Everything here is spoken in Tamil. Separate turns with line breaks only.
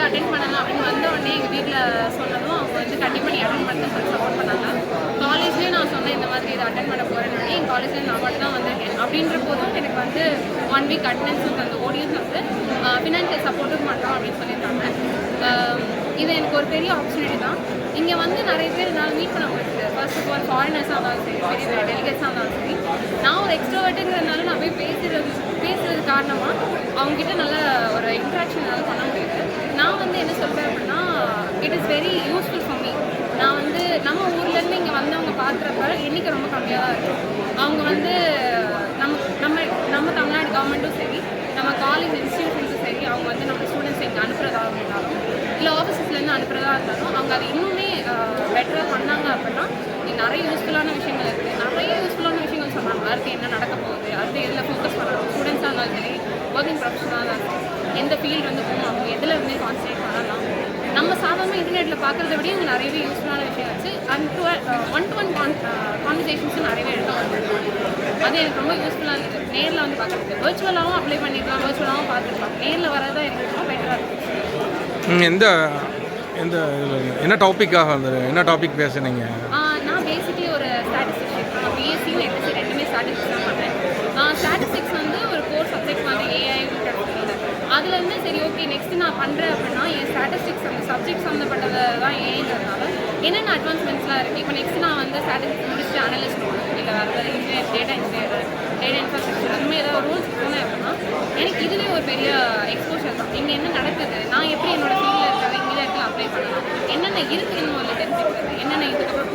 அட்டென்ட் பண்ணலாம் அப்படின்னு வந்த உடனே எங்கள் வீட்டில் சொன்னதும் அவங்க வந்து கண்டிப்பாக நீ அட்டென்ட் பண்ண சொல்லி சப்போர்ட் பண்ணாங்க. காலேஜ்லேயே நான் சொன்னேன் இந்த மாதிரி இதை அட்டென்ட் பண்ண போகிறேன்னு. எங்கள் காலேஜில் நான் மட்டும் தான் வந்திருக்கேன் அப்படின்ற போதும் எனக்கு வந்து 1 வீக் அட்டெண்டன்ஸும் அந்த ஓடியும் வந்து ஃபினான்ஷியல் சப்போர்ட்டும் பண்ணுறோம் அப்படின்னு சொல்லியிருக்காங்க. இது எனக்கு ஒரு பெரிய ஆப்பர்ச்சுனிட்டி தான். இங்கே வந்து நிறைய பேர் என்னால் மீட் பண்ண முடியுது. ஃபர்ஸ்ட் ஆஃப் ஆல் ஃபாரினர்ஸாக இருந்தாலும் சரி, பெரிய பெரிய டெலிகேட்ஸாக இருந்தாலும் சரி, நான் ஒரு எக்ஸ்ட்ரோவர்ட்டுங்கிறதுனால நான் போய் பேசுறது காரணமாக அவங்ககிட்ட நல்ல ஒரு இன்ட்ராக்ஷன் என்னால் பண்ண முடியுது. நான் வந்து என்ன சொல்கிறேன் அப்படின்னா, it is very useful for me. நான் வந்து நம்ம ஊர்லேருந்து இங்கே வந்தவங்க பார்க்குறப்ப எண்ணிக்கை ரொம்ப கம்மியாக தான் இருக்கும். அவங்க வந்து நம்ம நம்ம நம்ம தமிழ்நாடு கவர்மெண்ட்டும் சரி, நம்ம காலேஜ் இன்ஸ்டியூஷன்ஸும் சரி, அவங்க வந்து நம்ம ஸ்டூடெண்ட்ஸ் இங்கே அனுப்புகிறதா இருந்தாலும் இல்லை ஆஃபீஸஸ்லேருந்து அனுப்புகிறதா இருந்தாலும் அவங்க அதை இன்னுமே பெட்டராக பண்ணாங்க அப்படின்னா நிறைய யூஸ்ஃபுல்லான விஷயங்கள் இருக்குது. நிறைய யூஸ்ஃபுல்லான விஷயங்கள் சொன்னாங்க. அடுத்து என்ன நடக்க போகுது, அடுத்து எதில் ஃபோக்கஸ் பண்ணணும், ஸ்டூடெண்ட்ஸாக இருந்தாலும் சரி, ஒர்க்கிங் ப்ரொஃபஷனாக இருந்தாலும் எந்த ஃபீல்டு வந்து போகணும், எதில் வந்து கான்சன்ட்ரேட் பண்ணலாம். நம்ம சாதாரணமாக இன்டர்நெட்டில் பார்க்குறத விட இங்கே நிறையவே யூஸ்ஃபுல்லான விஷயம் வச்சு ஒன்-டு-ஒன் கான்வர்சேஷன்ஸும் நிறையவே எடுத்து வந்துருக்காங்க. அது எனக்கு ரொம்ப யூஸ்ஃபுல்லாக இருந்தது. நேரில் வந்து பார்க்குறதுக்கு விர்ச்சுவலாகவும் அப்ளை பண்ணிக்கலாம், விர்ச்சுவலாகவும் பார்த்துக்கலாம். நேரில் வரதான் எனக்கு ரொம்ப பெட்டராக இருக்கும்.
என்ன டாப்பிக்காக வந்தது, என்ன டாபிக் பேசுனீங்க?
நான் பேசிக்கலி ஒரு ஸ்டாட்டிஸ்டிக்ஸ், நான் பிஎஸ்சியும் எம்எஸ்சி ரெண்டுமே ஸ்டாட்டிஸ்டிக்ஸ் தான் பண்ணேன். ஸ்டாட்டிஸ்டிக்ஸ் வந்து ஒரு கோர் சப்ஜெக்ட் வந்து ஏஐ கிடைச்சது. அதுலேருந்து சரி ஓகே நெக்ஸ்ட்டு நான் பண்ணுறேன் அப்படின்னா என் ஸ்டாட்டிஸ்டிக்ஸ் அந்த சப்ஜெக்ட் சம்மந்தப்பட்டதை தான் ஏஐங்கிறதுனால என்னென்ன அட்வான்ஸ்மெண்ட்ஸ்லாம் இருக்குது. இப்போ நெக்ஸ்ட்டு நான் வந்து ஸ்டாட்டிஸ்டிக்ஸ் முடிச்சுட்டு அனலிஸ்ட் போகணும், இல்லை வேறு இன்ஜினியர், டேட்டா இன்ஃப்ராஸ்ட்ரக்சர் அந்த மாதிரி ஏதாவது ரூல்ஸ் போனேன் அப்படின்னா எனக்கு இதுலேயே ஒரு பெரிய எக்ஸ்போஷர் தான். இங்கே என்ன நடக்குது, நான் எப்படி என்னோட ஃபீல்டில் இருக்கிறத இங்கே இடத்துல அப்ளை பண்ணலாம், என்னென்ன இருக்குதுன்னு முதல்ல தெரிஞ்சுக்கிறது, என்னென்ன இதுக்கப்புறம்